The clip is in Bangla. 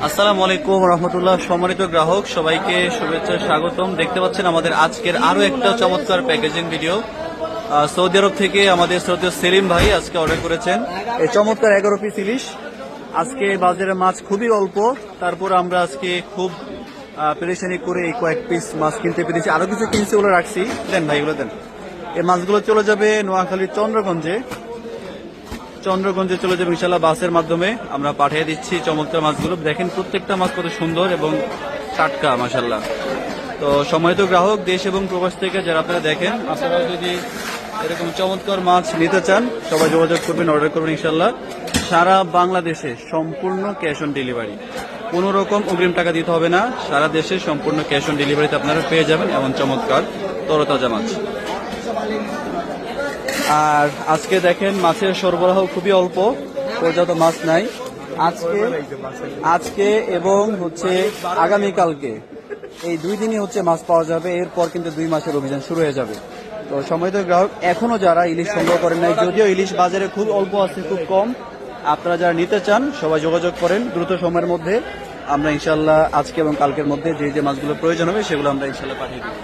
আসসালামু আলাইকুম রহমতুল্লাহ। সম্মানিত গ্রাহক সবাইকে শুভেচ্ছা স্বাগতম। দেখতে পাচ্ছেন আমাদের আজকের আরো একটা চমৎকার প্যাকেজিং ভিডিও। সৌদি আরব থেকে আমাদের শ্রদ্ধেয় সেলিম ভাই আজকে অর্ডার করেছেন এই চমৎকার 11 পিস ইলিশ। আজকে বাজারে মাছ খুবই অল্প, তারপর আমরা আজকে খুব পেরেশানি করে এই কয়েক পিস মাছ কিনতে পেরেছি। আরো কিছু কিনছি, ওগুলো রাখছি। দেন ভাই, এগুলো দেন। এই মাছগুলো চলে যাবে নোয়াখালীর চন্দ্রগঞ্জে চলে যাবে ইনশাল্লাহ বাসের মাধ্যমে। আমরা পাঠিয়ে দিচ্ছি চমৎকার মাছগুলো। দেখেন প্রত্যেকটা মাছ কত সুন্দর এবং টাটকা মাশাল্লাহ। তো সম্মানিত গ্রাহক দেশ এবং প্রবাস থেকে যারা আপনারা দেখেন, আপনারা যদি এরকম চমৎকার মাছ নিতে চান সবাই যোগাযোগ করবেন, অর্ডার করবেন ইনশাল্লাহ। সারা বাংলাদেশে সম্পূর্ণ ক্যাশ অন ডেলিভারি, কোনো রকম অগ্রিম টাকা দিতে হবে না। সারা দেশে সম্পূর্ণ ক্যাশ অন ডেলিভারিতে আপনারা পেয়ে যাবেন এমন চমৎকার তরতাজা মাছ। আর আজকে দেখেন মাছের সরবরাহ খুবই অল্প, পর্যাপ্ত মাছ নাই আজকে এবং হচ্ছে আগামীকালকে, এই 2 দিনই হচ্ছে মাছ পাওয়া যাবে। এরপর কিন্তু 2 মাসের অভিযান শুরু হয়ে যাবে। তো সম্মানিত গ্রাহক এখনো যারা ইলিশ সংগ্রহ করেন নাই, যদিও ইলিশ বাজারে খুব অল্প আছে, খুব কম, আপনারা যারা নিতে চান সবাই যোগাযোগ করেন দ্রুত সময়ের মধ্যে। আমরা ইনশাল্লাহ আজকে এবং কালকের মধ্যে যে যে মাছগুলো প্রয়োজন হবে সেগুলো আমরা ইনশাল্লাহ পাঠিয়ে দেব।